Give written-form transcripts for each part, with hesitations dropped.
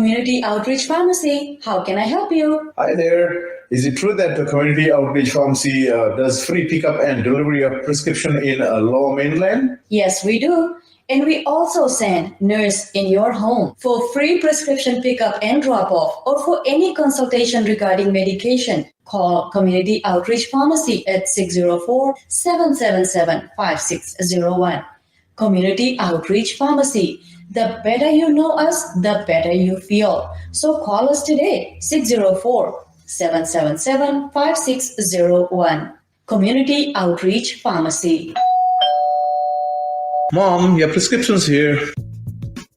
Community Outreach Pharmacy. How can I help you? Hi there. Is it true that the Community Outreach Pharmacy does free pickup and delivery of prescription in Lower Mainland? Yes, we do. And we also send nurse in your home for free prescription pickup and drop-off or for any consultation regarding medication. Call Community Outreach Pharmacy at 604-777-5601. Community Outreach Pharmacy. The better you know us, the better you feel. So call us today, 604-777-5601. Community Outreach Pharmacy. Mom, your prescription's here.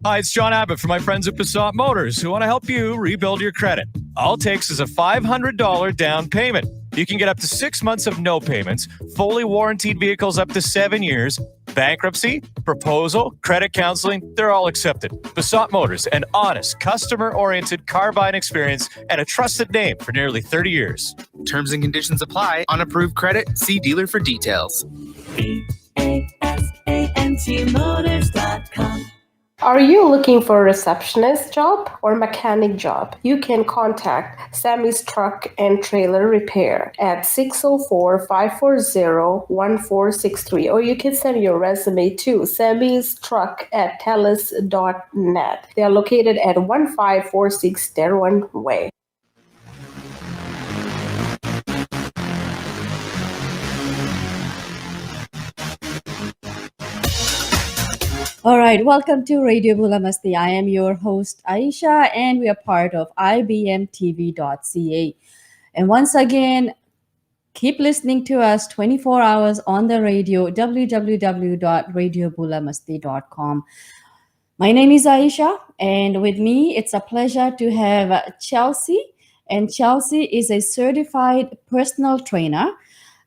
Hi, it's John Abbott from my friends at Passat Motors who want to help you rebuild your credit. All it takes is a $500 down payment. You can get up to 6 months of no payments, fully warranted vehicles up to 7 years, bankruptcy, proposal, credit counseling, they're all accepted. Passat Motors, an honest, customer-oriented car buying experience and a trusted name for nearly 30 years. Terms and conditions apply. On approved credit, see dealer for details. EASANTmotors.com. Are you looking for a receptionist job or mechanic job? You can contact Sammy's Truck and Trailer Repair at 604-540-1463, or you can send your resume to Sammy's Truck at telus.net. They are located at 1546 Derwent Way. All right, welcome to Radio Bulamasti. I am your host Aisha, and we are part of ibmtv.ca. And once again, keep listening to us 24 hours on the radio, www.radiobulamasti.com. My name is Aisha, and with me, it's a pleasure to have Chelsey. And Chelsey is a certified personal trainer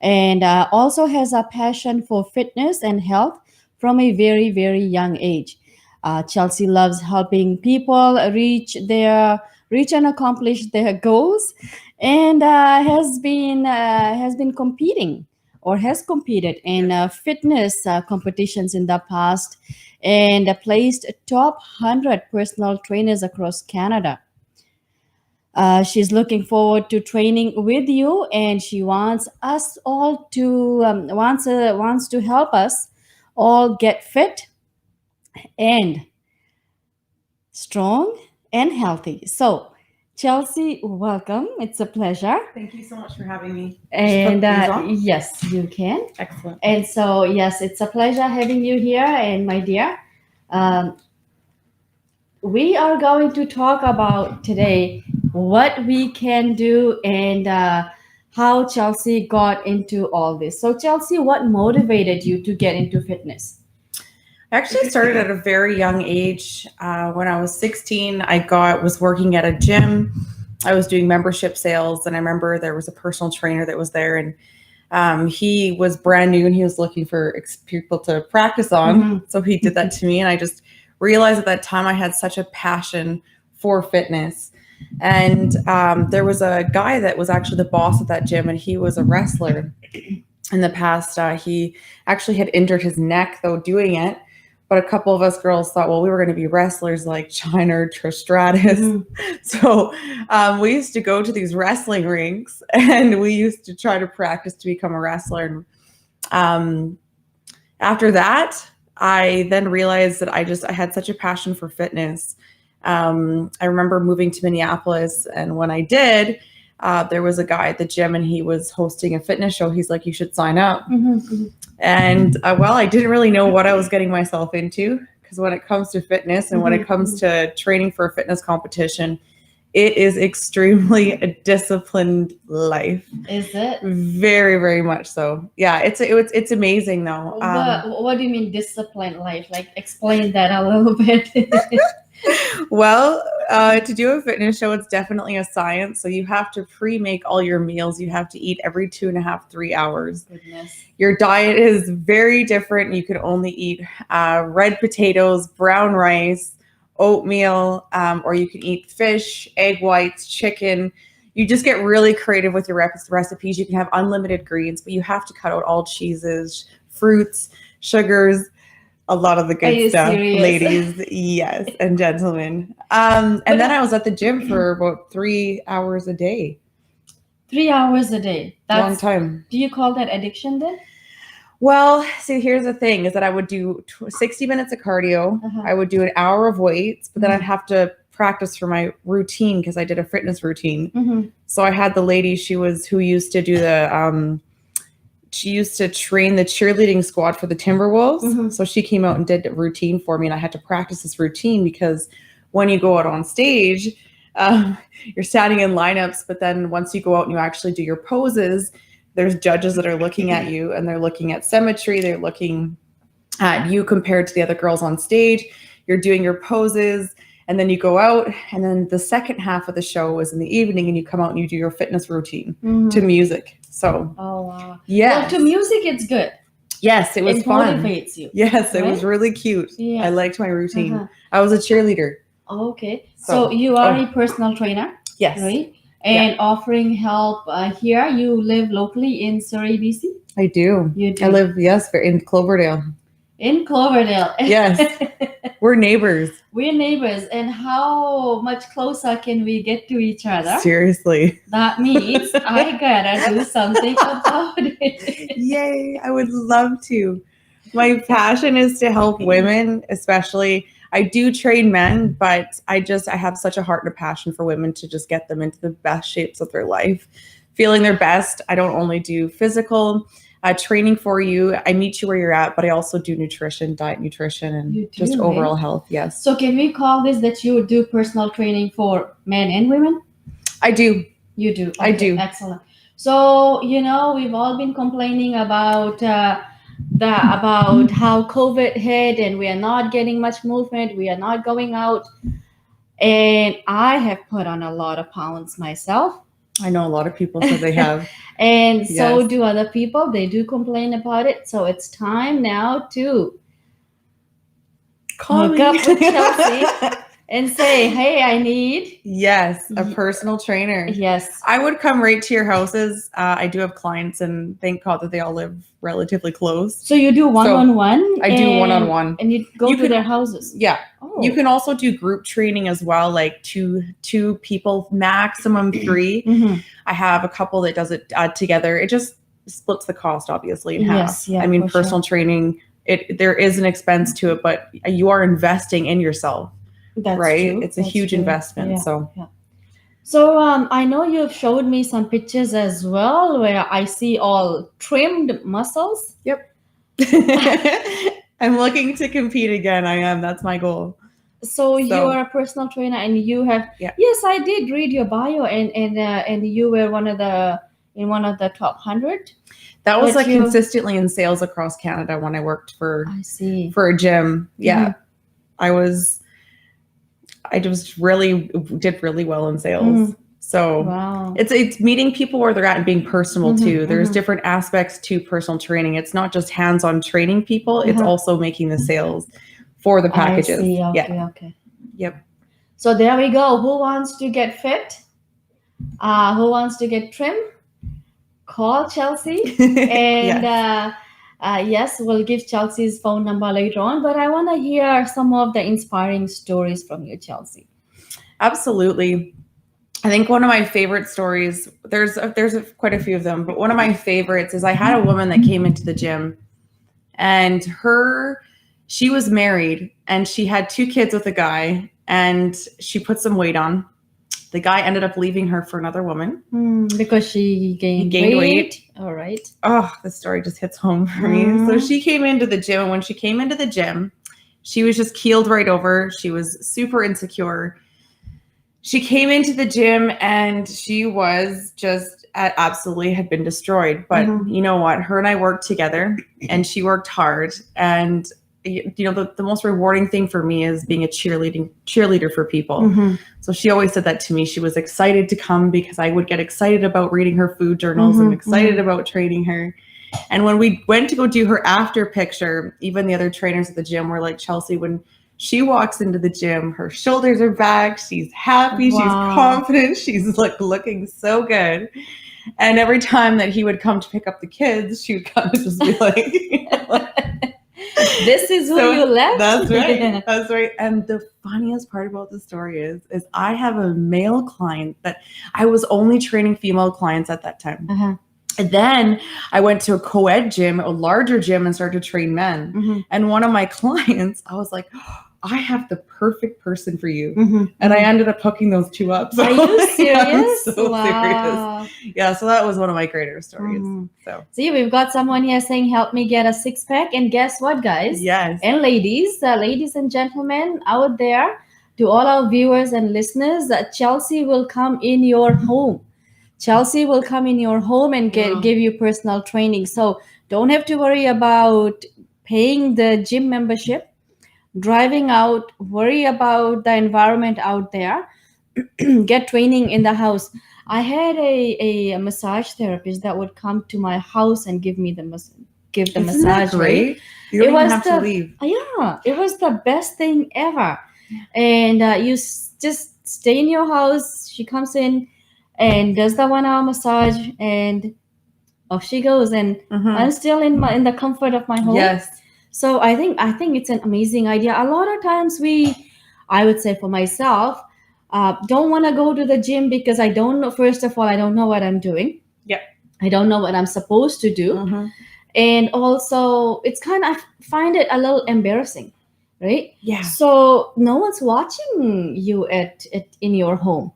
and also has a passion for fitness and health from a very, very young age. Chelsey loves helping people reach and accomplish their goals, and has competed in fitness competitions in the past, and placed top 100 personal trainers across Canada. She's looking forward to training with you, and she wants us all to wants to help us all get fit and strong and healthy. So, Chelsey, welcome. It's a pleasure. Thank you so much for having me. And yes, you can. Excellent. And so, yes, it's a pleasure having you here. And my dear, we are going to talk about today what we can do and how Chelsey got into all this. So, Chelsey, what motivated you to get into fitness? I actually started at a very young age. When I was 16, I was working at a gym. I was doing membership sales, and I remember there was a personal trainer that was there, and he was brand new, and he was looking for people to practice on. Mm-hmm. So he did that to me, and I just realized at that time I had such a passion for fitness. And there was a guy that was actually the boss at that gym, and he was a wrestler. In the past, he actually had injured his neck, though, doing it. But a couple of us girls thought, well, we were going to be wrestlers like China or Trish Stratus. Mm-hmm. So we used to go to these wrestling rinks, and we used to try to practice to become a wrestler. And after that, I then realized that I had such a passion for fitness. I remember moving to Minneapolis, and when I did, there was a guy at the gym, and he was hosting a fitness show. He's like, you should sign up. Mm-hmm. And I didn't really know what I was getting myself into, because when it comes to fitness and when it comes to training for a fitness competition, it is extremely a disciplined life. Is it? Very, very much so. Yeah, it's amazing though. What do you mean disciplined life? Like, explain that a little bit. Well, to do a fitness show, it's definitely a science. So you have to pre-make all your meals. You have to eat every 2.5, 3 hours. Goodness. Your diet is very different. You can only eat red potatoes, brown rice, oatmeal, or you can eat fish, egg whites, chicken. You just get really creative with your recipes. You can have unlimited greens, but you have to cut out all cheeses, fruits, sugars. a lot of the Are good you stuff, serious? ladies, yes, and gentlemen. And then I was at the gym for about 3 hours a day. 3 hours a day. Long time. Do you call that addiction then? Well, see, here's the thing: is that I would do 60 minutes of cardio. Uh-huh. I would do an hour of weights, but then Mhm. I'd have to practice for my routine because I did a fitness routine. Mm-hmm. So I had the lady who used to do the she used to train the cheerleading squad for the Timberwolves. Mhm. So she came out and did a routine for me, and I had to practice this routine because when you go out on stage, you're standing in lineups, but then once you go out and you actually do your poses, there's judges that are looking at you, and they're looking at symmetry. They're looking at you compared to the other girls on stage. You're doing your poses, and then you go out, and then the second half of the show is in the evening, and you come out and you do your fitness routine to music. So, Oh wow. yeah. Well, to music, it's good. Yes, it was It fun. motivates you. Yes, it was right? really cute. Yeah. I liked my routine. Uh-huh. I was a cheerleader. Okay. So- So you are oh. a personal trainer, Yes, right? And offering help here. You live locally in Surrey, BC? I do. You do. I live, in Cloverdale. In Cloverdale. Yes. We're neighbors. We're neighbors. And how much closer can we get to each other? Seriously. That means I gotta do something about it. Yay. I would love to. My passion is to help women, especially. I do train men, but I have such a heart and a passion for women to just get them into the best shapes of their life, feeling their best. I don't only do physical training for you. I meet you where you're at, but I also do nutrition, diet nutrition, and You do, just eh? overall health. Yes. So can we call this that you do personal training for men and women? I do. You do. I do. Excellent. So we've all been complaining about about how COVID hit, and we are not getting much movement. We are not going out, and I have put on a lot of pounds myself. I know a lot of people said they have. And so Yes. do other people. They do complain about it. So it's time now to Call hook me. up with Chelsey and say, hey, I need. Yes, a personal trainer. Yes. I would come right to your houses. I do have clients, and thank God that they all live relatively close. So you do one-on-one? I do one-on-one. And you go You to can- their houses? Yeah. Oh. You can also do group training as well, like two people, maximum 3. Mhm. I have a couple that does it together. It just splits the cost, obviously, in half. Yes, yeah, I mean, for personal training, there is an expense to it, but you are investing in yourself, That's right? true. It's a That's huge true. investment. Yeah, So yeah. So I know you've showed me some pictures as well where I see all trimmed muscles. I'm looking to compete again. I am. That's my goal. So you are a personal trainer, and you have. Yeah. Yes, I did read your bio, and you were one of the top 100. That was But like you- consistently in sales across Canada when I worked for I see. a gym. Yeah. Mhm. I just really did really well in sales. Mhm. So Wow. it's meeting people where they're at and being personal Mhm, too. There's mhm. different aspects to personal training. It's not just hands-on training people, it's Uh-huh. also making the sales for the packages. I see. Okay, Yeah. okay. Yep. So there we go. Who wants to get fit? Who wants to get trim? Call Chelsey. And Yes. yes, we'll give Chelsea's phone number later on. But I want to hear some of the inspiring stories from you, Chelsey. Absolutely. I think one of my favorite stories, there's quite a few of them, but one of my favorites is I had a woman that came into the gym, and she was married, and she had 2 kids with a guy, and she put some weight on. The guy ended up leaving her for another woman. Because she gained weight. All right. Oh, the story just hits home for me. So she came into the gym, and when she came into the gym, she was just keeled right over. She was super insecure. She came into the gym, and she was just absolutely had been destroyed. But you know what? Her and I worked together, and she worked hard. And the most rewarding thing for me is being a cheerleader for people. Mhm. So she always said that to me. She was excited to come because I would get excited about reading her food journals and excited about training her. And when we went to go do her after picture, even the other trainers at the gym were like, Chelsey, when she walks into the gym, her shoulders are back, she's happy, Wow. she's confident, she's looking so good. And every time that he would come to pick up the kids, she would kind of just be like, This is who you left. That's right. That's right. And the funniest part about the story is I have a male client that I was only training female clients at that time. Uh-huh. And then I went to a co-ed gym, a larger gym, and started to train men. Mm-hmm. And one of my clients, I was like, I have the perfect person for you. Mm-hmm. And I ended up hooking those two up. So Are you serious? I'm so Wow. serious. Yeah, so that was one of my greater stories. Mhm. So See, we've got someone here saying, help me get a six-pack. And guess what, guys? yes. And ladies and gentlemen out there, to all our viewers and listeners, Chelsey will come in your home. Chelsey will come in your home and Wow. give you personal training. So don't have to worry about paying the gym membership, driving out, worry about the environment out there. Get training in the house. I had a massage therapist that would come to my house and give me the Isn't that massage. Right? great? You don't It even was have to leave. Yeah, it was the best thing ever. And you just stay in your house. She comes in and does the 1 hour massage, and off she goes. And Mhm. I'm still in the comfort of my home. Yes. So I think it's an amazing idea. A lot of times I would say for myself, don't want to go to the gym because I don't know. First of all, I don't know what I'm doing. Yep. I don't know what I'm supposed to do. Mhm. And also it's I find it a little embarrassing, right? Yeah. So no one's watching you in your home.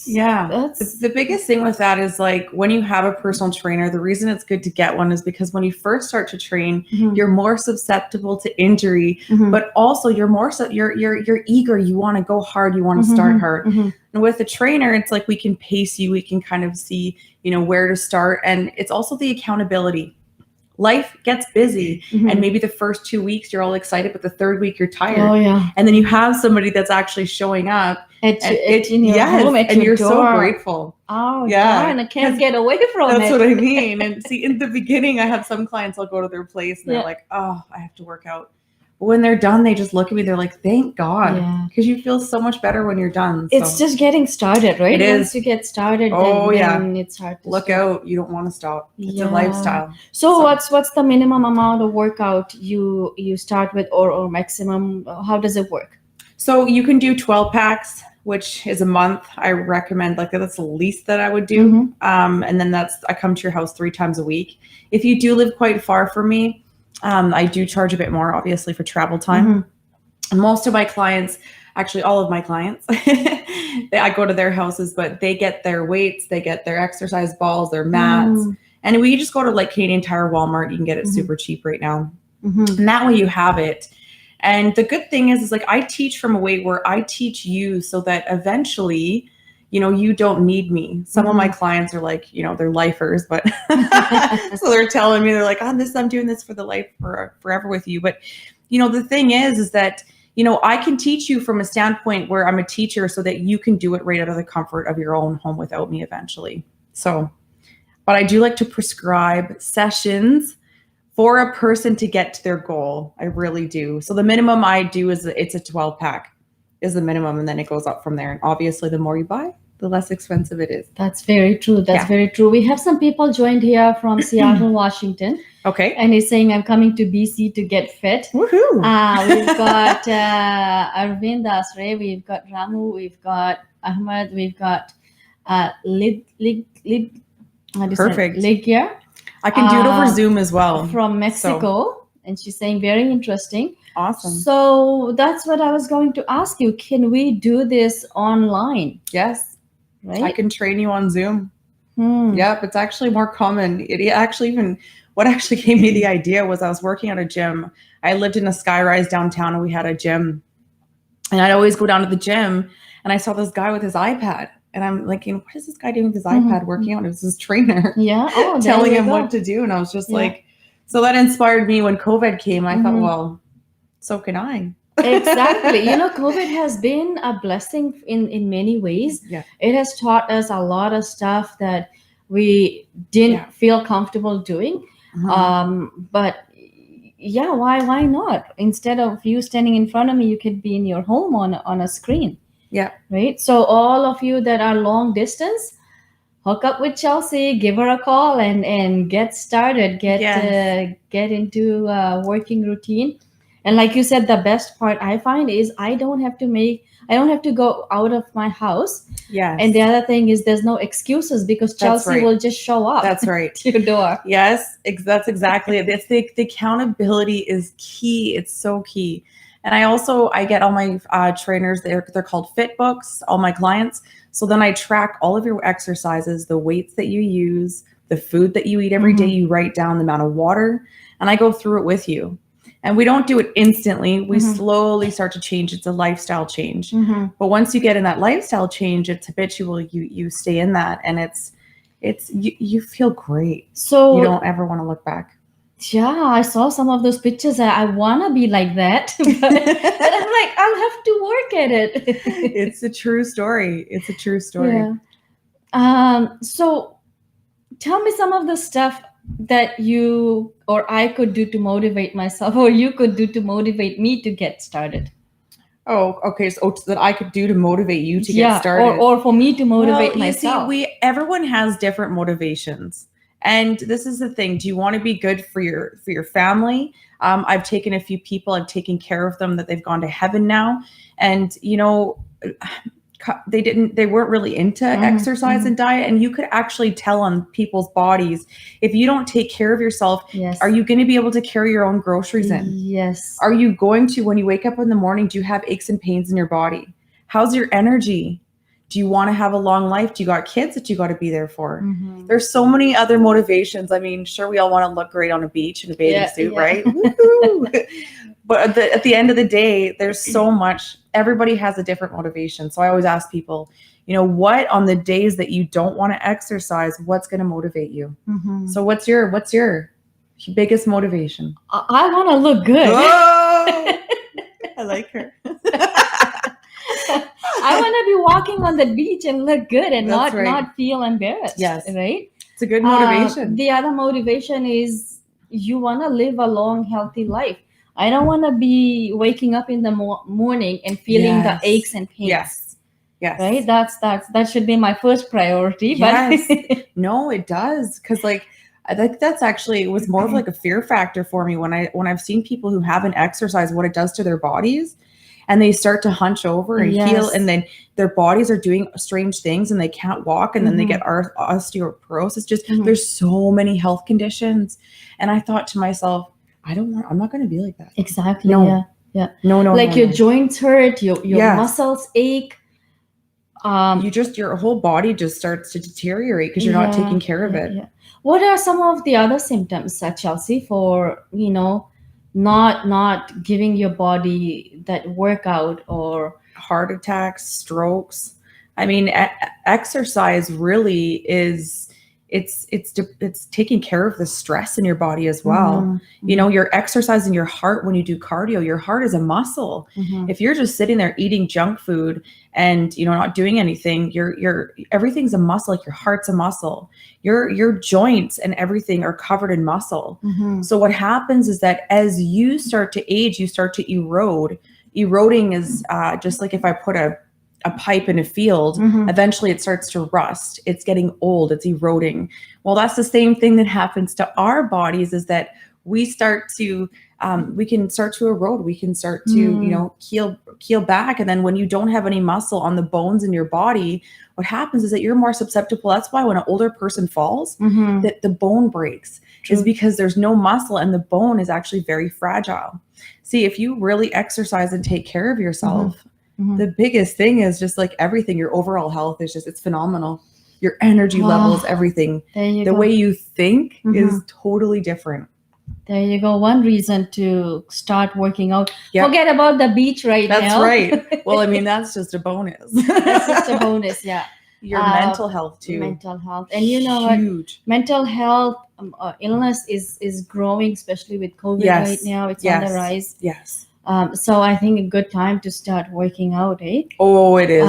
Yeah. That's The biggest thing with that is like when you have a personal trainer, the reason it's good to get one is because when you first start to train, Mhm. you're more susceptible to injury, Mhm. but also you're more you're eager, you want to go hard, you want to start Mhm. hard. Mhm. And with a trainer, it's like we can pace you, we can kind of see, where to start, and it's also the accountability. Life gets busy, Mhm. and maybe the first 2 weeks you're all excited, but the third week you're tired. Oh yeah. And then you have somebody that's actually showing up In your yes, home, at and your you're so door. grateful. Oh Yeah, darn, I can't 'cause get away from That's it. what I mean. And see, in the beginning, I have some clients, I'll go to their place and Yeah. they're like, oh, I have to work out. But when they're done, they just look at me, they're like, thank God. Yeah. Because you feel so much better when you're done. It's So just getting started, right? It Once is. you get started, Oh, then it's hard to look stop. out. You don't want to stop. It's Yeah. a lifestyle. So what's the minimum amount of workout you start with, or maximum? How does it work? So you can do 12 packs, which is a month. I recommend, like, that's the least that I would do. Mhm. And then I come to your house 3 times a week. If you do live quite far from me, I do charge a bit more, obviously, for travel time. Mhm. And most of my clients, actually all of my clients, I go to their houses, but they get their weights, they get their exercise balls, their mats. Mm. And we just go to like Canadian Tire, Walmart. You can get it Mhm. super cheap right now. Mhm. And that way you have it. And the good thing is like I teach from a way where I teach you so that eventually, you don't need me. Some of my clients are like, they're lifers, but so they're telling me, they're like, I'm doing this for the life forever with you. But, the thing is that, I can teach you from a standpoint where I'm a teacher so that you can do it right out of the comfort of your own home without me eventually. So, but I do like to prescribe sessions for a person to get to their goal. I really do. So the minimum I do is it's a 12 pack is the minimum. And then it goes up from there. And obviously the more you buy, the less expensive it is. That's very true. That's Yeah. very true. We have some people joined here from Seattle, Washington, Okay. and he's saying, I'm coming to BC to get fit. Woohoo. We've got Arvind Asre, we've got Ramu, we've got Ahmed, we've got how do you say it? Perfect. Ligia I can do it over Zoom as well. from Mexico, and she's saying very interesting. Awesome. So that's what I was going to ask you. Can we do this online? Yes. Right? I can train you on Zoom. Hmm. Yep. It's actually more common. What actually gave me the idea was I was working at a gym. I lived in a skyrise downtown and we had a gym. And I'd always go down to the gym and I saw this guy with his iPad. And I'm like, what is this guy doing with his iPad working out? It was his trainer. Yeah. Oh, there telling you him go. what to do. And I was just Yeah. like, so that inspired me when COVID came. I thought, Mhm. well, so can I. Exactly. COVID has been a blessing in many ways. Yeah. It has taught us a lot of stuff that we didn't Yeah. feel comfortable doing. But yeah, why not? Instead of you standing in front of me, you could be in your home on a screen. Yeah. Right. So all of you that are long distance, hook up with Chelsey, give her a call, and get started. Get into a working routine. And like you said, the best part I find is I don't have to go out of my house. Yes. And the other thing is there's no excuses because That's Chelsey right. will just show up That's right. to your door. Yes, that's exactly it. It's the accountability is key. It's so key. And I get all my trainers, they're called Fit Books, all my clients. So then I track all of your exercises, the weights that you use, the food that you eat every day. You write down the amount of water, and I go through it with you. And we don't do it instantly. We slowly start to change. It's a lifestyle change. But once you get in that lifestyle change, it's habitual. You stay in that, and you feel great. So You don't ever want to look back. yeah, I saw some of those pictures and I want to be like that. but I'm like, I'll have to work at it. It's a true story. It's a true story. Yeah. So tell me some of the stuff that you or I could do to motivate myself, or you could do to motivate me to get started. Oh, okay. So that I could do to motivate you to get started. Or for me to motivate Well, myself. You see, everyone has different motivations. And this is the thing. Do you want to be good for your family? I've taken a few people, I've taken care of them that they've gone to heaven now. And they weren't really into exercise and diet. And you could actually tell on people's bodies, if you don't take care of yourself, Yes. are you going to be able to carry your own groceries in? Yes. Are you going to, when you wake up in the morning, do you have aches and pains in your body? How's your energy? Do you want to have a long life? Do you got kids that you got to be there for? There's so many other motivations. I mean, sure, we all want to look great on a beach in a bathing suit, right? But at the end of the day, there's so much. Everybody has a different motivation. So I always ask people, what on the days that you don't want to exercise, what's going to motivate you? So what's your biggest motivation? I want to look good. Oh, I like her. I want to be walking on the beach and look good and That's not feel embarrassed. Yes. Right? It's a good motivation. The other motivation is you want to live a long, healthy life. I don't want to be waking up in the morning and feeling the aches and pains. Yes. Right? That should be my first priority. Yes. But No, it does. Because I think that's actually, it was more of like a fear factor for me when I've seen people who haven't exercised, what it does to their bodies. And they start to hunch over and heal, and then their bodies are doing strange things and they can't walk, and then they get osteoporosis. There's so many health conditions. And I thought to myself, I'm not going to be like that. exactly. No. Yeah. No. Like your joints hurt, your muscles ache. Your whole body just starts to deteriorate because you're not taking care of it. Yeah. What are some of the other symptoms, Chelsey, for not giving your body that workout? Or Heart attacks, strokes. I mean, exercise really is it's taking care of the stress in your body as well. You're exercising your heart when you do cardio. Your heart is a muscle. If you're just sitting there eating junk food and not doing anything, your everything's a muscle. Like your heart's a muscle. Your joints and everything are covered in muscle. So what happens is that as you start to age, you start to erode. Eroding is just like if I put a pipe in a field, eventually it starts to rust. It's getting old, it's eroding. Well, that's the same thing that happens to our bodies, is that we start to, we can start to erode. We can start to, heal back. And then when you don't have any muscle on the bones in your body, what happens is that you're more susceptible. That's why when an older person falls, that the bone breaks. Is because there's no muscle and the bone is actually very fragile. See, if you really exercise and take care of yourself, the biggest thing is just like everything, your overall health is it's phenomenal. Your energy levels, everything. The way you think is totally different. There you go. One reason to start working out. Forget about the beach now. That's right. Well, I mean, that's just a bonus. That's just a bonus, yeah. Your mental health too. Mental health. And what? Mental health illness is growing, especially with COVID right now. It's on the rise. Yes. So I think a good time to start working out, eh? Oh, it is.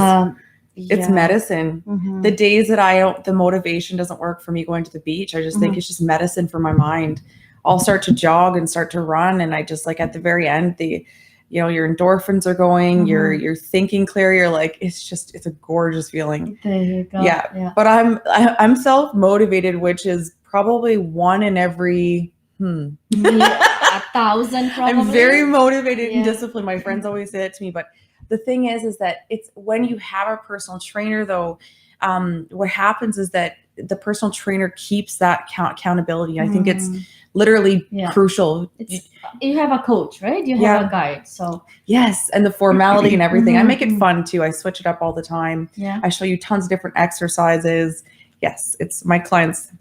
It's medicine. The days that the motivation doesn't work for me going to the beach, I just think it's just medicine for my mind. I'll start to jog and start to run. And I just at the very end, your endorphins are going, Mhm. you're thinking clear, you're like, it's a gorgeous feeling. There you go. Yeah. But I'm self-motivated, which is probably one in every Yeah, 1,000 probably. I'm very motivated and Yeah. disciplined. My friends always say that to me. But the thing is that it's when you have a personal trainer, though, what happens is that the personal trainer keeps that accountability. I think it's literally Yeah. crucial. You have a coach, right? You have Yeah. a guide. So Yes, and the formality and everything. I make it Mhm. fun too. I switch it up all the time. yeah. I show you tons of different exercises. Yes, it's my clients.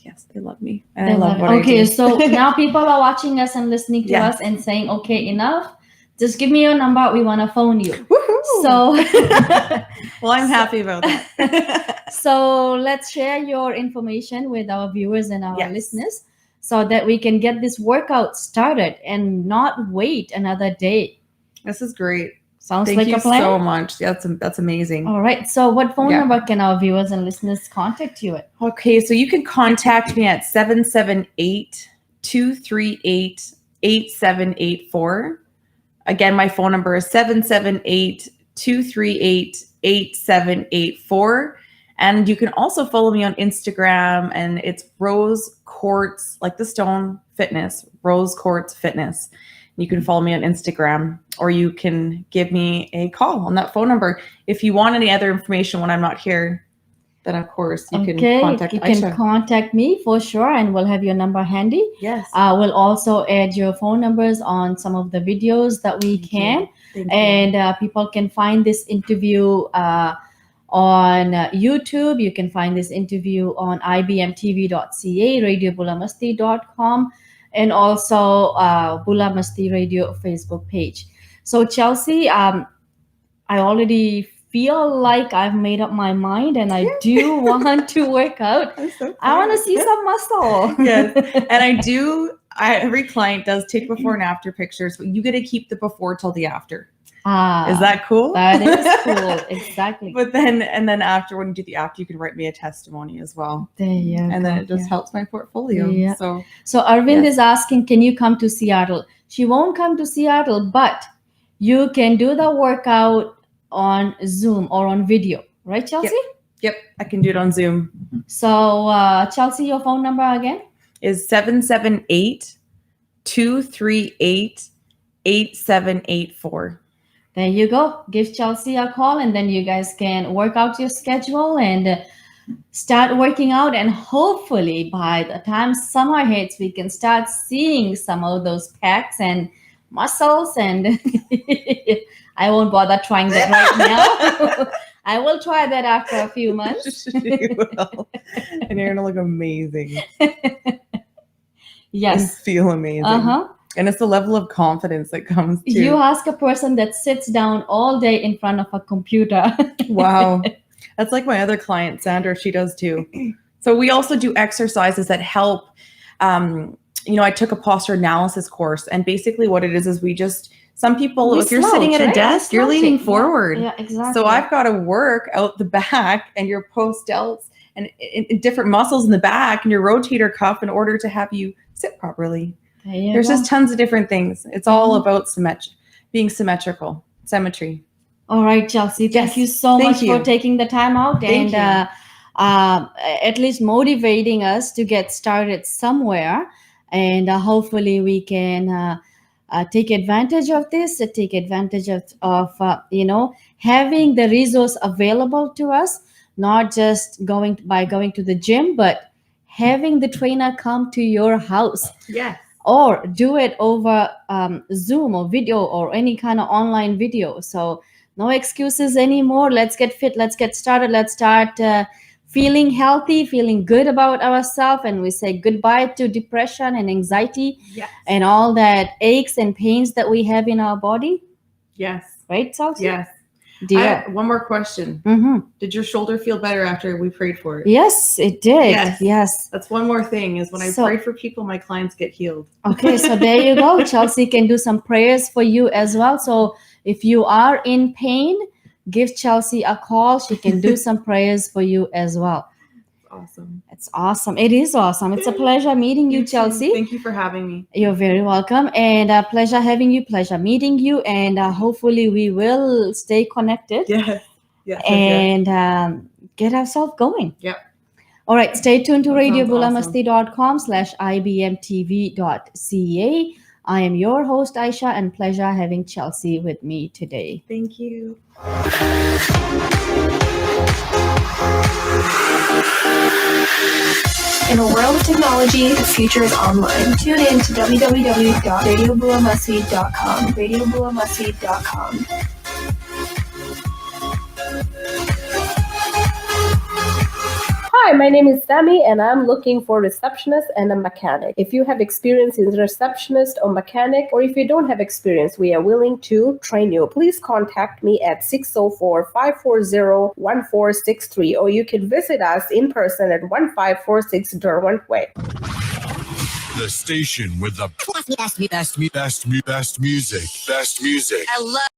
Yes, they love me, and I love what I do. Okay, so now people are watching us and listening to Yes. us and saying, okay, enough. Just give me your number. We want to phone you. Woohoo! So Well, I'm happy about that. So let's share your information with our viewers and our Yes. listeners so that we can get this workout started and not wait another day. This is great. Sounds Thank like you a plan. so much. That's amazing. All right. So what phone Yeah. number can our viewers and listeners contact you at? Okay, so you can contact me at 778-238-8784. Again, my phone number is 778-238-8784. And you can also follow me on Instagram, and it's Rose Quartz, like the stone, fitness, Rose Quartz Fitness. You can follow me on Instagram, or you can give me a call on that phone number. If you want any other information when I'm not here, then of course you can contact you Aisha. can contact me for sure, and we'll have your number handy. Yes. We'll also add your phone numbers on some of the videos that we can. Thank you. And people can find this interview on YouTube. You can find this interview on ibmtv.ca, radiobulamasti.com, and also Bula Masti Radio Facebook page. So Chelsey, I already feel like I've made up my mind and I do want to work out. I'm so I want to proud. see some muscle. Yes. And every client does take before and after pictures, but you get to keep the before till the after. Is that cool? That is cool. Exactly. But then after, when you do the after, you can write me a testimony as well. There you And go. then it just helps my portfolio. Yeah. So Arvind Yes. is asking, can you come to Seattle? She won't come to Seattle, but you can do the workout on Zoom or on video, right, Chelsey? yep, I can do it on Zoom. So Chelsey, your phone number again? Is 778-238-8784. There you go. Give Chelsey a call, and then you guys can work out your schedule and start working out. And hopefully by the time summer hits, we can start seeing some of those pecs and muscles. And I won't bother trying that right now. I will try that after a few months. You will. And you're going to look amazing. Yes. And feel amazing. Uh-huh. And it's the level of confidence that comes too. You ask a person that sits down all day in front of a computer. Wow. That's like my other client, Sandra. She does too. So we also do exercises that help. I took a posture analysis course, and basically what it is we just, some people, We if you're slouch, sitting at a right? desk, We're you're leaning slouching. forward. Yeah, exactly. So I've got to work out the back and your post delts and in different muscles in the back and your rotator cuff in order to have you sit properly. There's just tons of different things. It's all about being symmetrical, symmetry. All right, Chelsey. Thank Yes. you so Thank much you. for taking the time out Thank and at least motivating us to get started somewhere. And hopefully we can take advantage of this, take advantage of having the resource available to us, not just going to the gym, but having the trainer come to your house. Yes. Or do it over Zoom or video or any kind of online video. So no excuses anymore. Let's get fit. Let's get started. Let's start feeling healthy, feeling good about ourselves. And we say goodbye to depression and anxiety and all that aches and pains that we have in our body. Yes. Right, Chelsey? Yes. Dear. One more question. Mm-hmm. Did your shoulder feel better after we prayed for it? Yes, it did. Yes. That's one more thing is when I pray for people, my clients get healed. Okay, so there you go. Chelsey can do some prayers for you as well. So if you are in pain, give Chelsey a call. She can do some prayers for you as well. awesome. It's awesome. It is awesome. It's a pleasure meeting you, too. Chelsey. Thank you for having me. You're very welcome. And pleasure having you, pleasure meeting you. And hopefully we will stay connected Yes. and get ourselves going. Yep. All right. Stay tuned to That sounds radiobulamasti.com/ibmtv.ca. I am your host, Aisha, and pleasure having Chelsey with me today. Thank you. In a world of technology, the future is online. Tune in to www.radiobulamasi.com. radiobulamasi.com. Hi, my name is Sammy and I'm looking for a receptionist and a mechanic. If you have experience as a receptionist or mechanic, or if you don't have experience, we are willing to train you. Please contact me at 604-540-1463, or you can visit us in person at 1546 Derwent Way. The station with the best music. Best music. I love